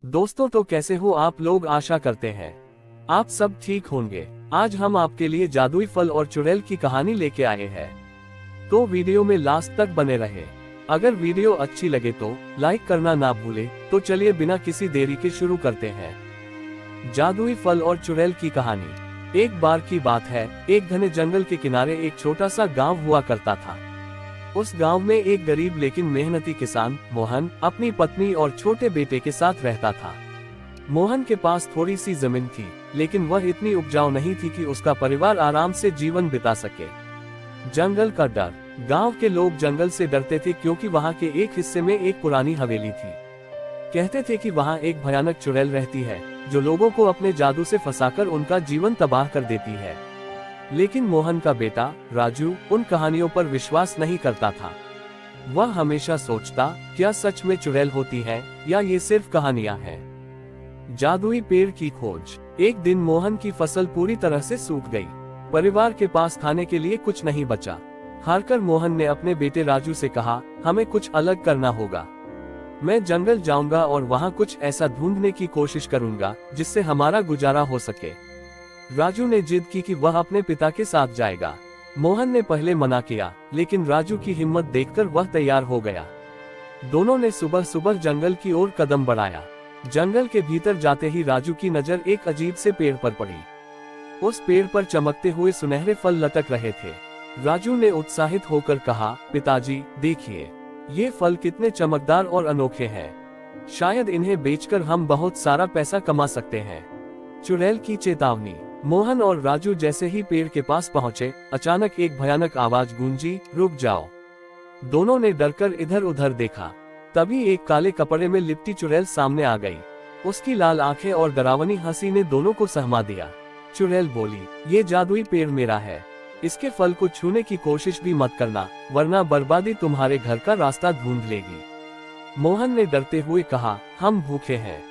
दोस्तों, तो कैसे हो आप लोग। आशा करते हैं आप सब ठीक होंगे। आज हम आपके लिए जादुई फल और चुड़ैल की कहानी लेके आए हैं, तो वीडियो में लास्ट तक बने रहे। अगर वीडियो अच्छी लगे तो लाइक करना ना भूले। तो चलिए बिना किसी देरी के शुरू करते हैं। जादुई फल और चुड़ैल की कहानी। एक बार की बात है, एक घने जंगल के किनारे एक छोटा सा गांव हुआ करता था। उस गांव में एक गरीब लेकिन मेहनती किसान मोहन अपनी पत्नी और छोटे बेटे के साथ रहता था। मोहन के पास थोड़ी सी जमीन थी, लेकिन वह इतनी उपजाऊ नहीं थी कि उसका परिवार आराम से जीवन बिता सके। जंगल का डर। गांव के लोग जंगल से डरते थे क्योंकि वहां के एक हिस्से में एक पुरानी हवेली थी। कहते थे कि वहां एक भयानक चुड़ैल रहती है जो लोगों को अपने जादू से फंसाकर उनका जीवन तबाह कर देती है। लेकिन मोहन का बेटा राजू उन कहानियों पर विश्वास नहीं करता था। वह हमेशा सोचता, क्या सच में चुड़ैल होती है या ये सिर्फ कहानियां हैं। जादुई पेड़ की खोज। एक दिन मोहन की फसल पूरी तरह से सूख गई। परिवार के पास खाने के लिए कुछ नहीं बचा। हारकर मोहन ने अपने बेटे राजू से कहा, हमें कुछ अलग करना होगा। मैं जंगल जाऊंगा और वहां कुछ ऐसा ढूंढने की कोशिश करूंगा जिससे हमारा गुजारा हो सके। राजू ने जिद की कि वह अपने पिता के साथ जाएगा। मोहन ने पहले मना किया, लेकिन राजू की हिम्मत देखकर वह तैयार हो गया। दोनों ने सुबह सुबह जंगल की ओर कदम बढ़ाया। जंगल के भीतर जाते ही राजू की नजर एक अजीब से पेड़ पर पड़ी। उस पेड़ पर चमकते हुए सुनहरे फल लटक रहे थे। राजू ने उत्साहित होकर कहा, पिताजी देखिए, ये फल कितने चमकदार और अनोखे हैं। शायद इन्हें बेचकर हम बहुत सारा पैसा कमा सकते हैं। चुड़ैल की चेतावनी। मोहन और राजू जैसे ही पेड़ के पास पहुंचे, अचानक एक भयानक आवाज गूंजी, रुक जाओ। दोनों ने डरकर इधर उधर देखा। तभी एक काले कपड़े में लिपटी चुड़ैल सामने आ गई। उसकी लाल आंखें और डरावनी हंसी ने दोनों को सहमा दिया। चुड़ैल बोली, ये जादुई पेड़ मेरा है। इसके फल को छूने की कोशिश भी मत करना, वरना बर्बादी तुम्हारे घर का रास्ता ढूंढ लेगी। मोहन ने डरते हुए कहा, हम भूखे हैं,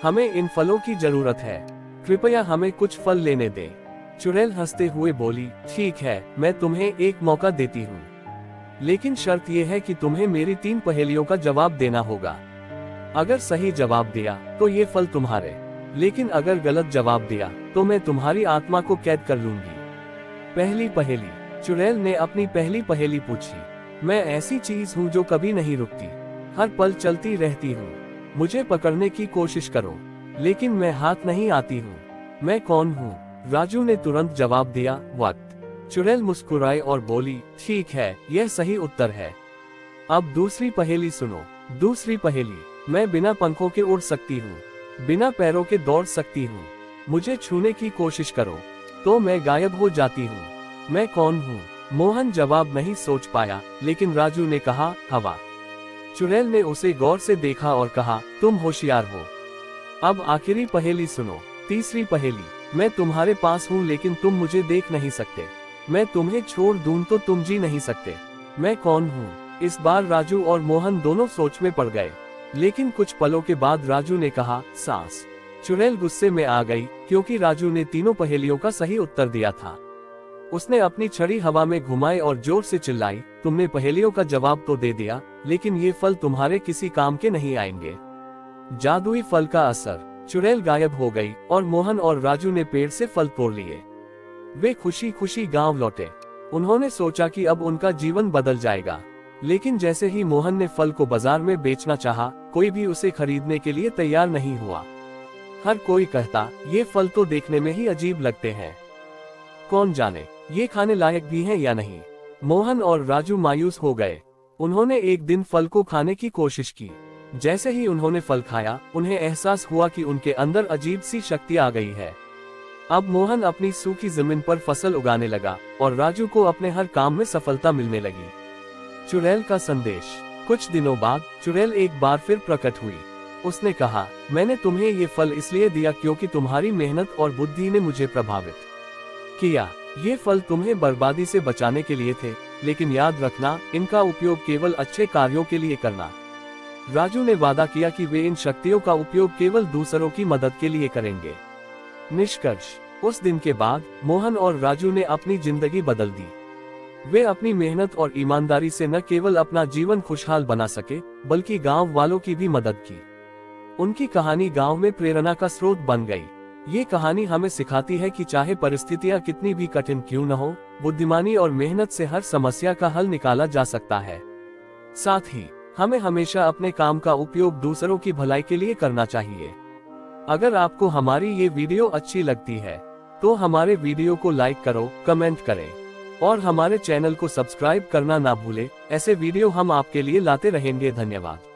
हमें इन फलों की जरूरत है, कृपया हमें कुछ फल लेने दें। चुड़ैल हंसते हुए बोली, ठीक है, मैं तुम्हें एक मौका देती हूँ, लेकिन शर्त यह है कि तुम्हें मेरी 3 पहेलियों का जवाब देना होगा। अगर सही जवाब दिया तो ये फल तुम्हारे, लेकिन अगर गलत जवाब दिया तो मैं तुम्हारी आत्मा को कैद कर लूंगी। पहली पहेली। चुड़ैल ने अपनी पहली पहेली पूछी, मैं ऐसी चीज हूँ जो कभी नहीं रुकती, हर पल चलती रहती हूँ। मुझे पकड़ने की कोशिश करो, लेकिन मैं हाथ नहीं आती हूँ। मैं कौन हूँ? राजू ने तुरंत जवाब दिया, वक्त। चुड़ैल मुस्कुराई और बोली, ठीक है, यह सही उत्तर है। अब दूसरी पहेली सुनो। दूसरी पहेली। मैं बिना पंखों के उड़ सकती हूँ, बिना पैरों के दौड़ सकती हूँ। मुझे छूने की कोशिश करो तो मैं गायब हो जाती हूँ। मैं कौन हूँ? मोहन जवाब नहीं सोच पाया, लेकिन राजू ने कहा, हवा। चुड़ैल ने उसे गौर से देखा और कहा, तुम होशियार हो। अब आखिरी पहेली सुनो। तीसरी पहेली। मैं तुम्हारे पास हूँ लेकिन तुम मुझे देख नहीं सकते। मैं तुम्हें छोड़ दूं तो तुम जी नहीं सकते। मैं कौन हूँ? इस बार राजू और मोहन दोनों सोच में पड़ गए, लेकिन कुछ पलों के बाद राजू ने कहा, सांस। चुड़ैल गुस्से में आ गई क्योंकि राजू ने तीनों पहेलियों का सही उत्तर दिया था। उसने अपनी छड़ी हवा में घुमाई और जोर से चिल्लाई, तुमने पहेलियों का जवाब तो दे दिया, लेकिन ये फल तुम्हारे किसी काम के नहीं आएंगे। जादुई फल का असर। चुड़ैल गायब हो गई और मोहन और राजू ने पेड़ से फल तोड़ लिए। वे खुशी खुशी गांव लौटे। उन्होंने सोचा कि अब उनका जीवन बदल जाएगा, लेकिन जैसे ही मोहन ने फल को बाजार में बेचना चाहा, कोई भी उसे खरीदने के लिए तैयार नहीं हुआ। हर कोई कहता, ये फल तो देखने में ही अजीब लगते हैं, कौन जाने ये खाने लायक भी हैं या नहीं। मोहन और राजू मायूस हो गए। उन्होंने एक दिन फल को खाने की कोशिश की। जैसे ही उन्होंने फल खाया, उन्हें एहसास हुआ कि उनके अंदर अजीब सी शक्ति आ गई है। अब मोहन अपनी सूखी जमीन पर फसल उगाने लगा और राजू को अपने हर काम में सफलता मिलने लगी। चुड़ैल का संदेश। कुछ दिनों बाद चुड़ैल एक बार फिर प्रकट हुई। उसने कहा, मैंने तुम्हें ये फल इसलिए दिया क्योंकि तुम्हारी मेहनत और बुद्धि ने मुझे प्रभावित किया। ये फल तुम्हें बर्बादी से बचाने के लिए थे, लेकिन याद रखना, इनका उपयोग केवल अच्छे कार्यों के लिए करना। राजू ने वादा किया कि वे इन शक्तियों का उपयोग केवल दूसरों की मदद के लिए करेंगे। निष्कर्ष। उस दिन के बाद मोहन और राजू ने अपनी जिंदगी बदल दी। वे अपनी मेहनत और ईमानदारी से न केवल अपना जीवन खुशहाल बना सके, बल्कि गांव वालों की भी मदद की। उनकी कहानी गांव में प्रेरणा का स्रोत बन गई। ये कहानी हमें सिखाती है कि चाहे परिस्थितियां कितनी भी कठिन क्यों न हो, बुद्धिमानी और मेहनत से हर समस्या का हल निकाला जा सकता है। साथ ही हमें हमेशा अपने काम का उपयोग दूसरों की भलाई के लिए करना चाहिए। अगर आपको हमारी ये वीडियो अच्छी लगती है तो हमारे वीडियो को लाइक करो, कमेंट करें और हमारे चैनल को सब्सक्राइब करना ना भूलें। ऐसे वीडियो हम आपके लिए लाते रहेंगे। धन्यवाद।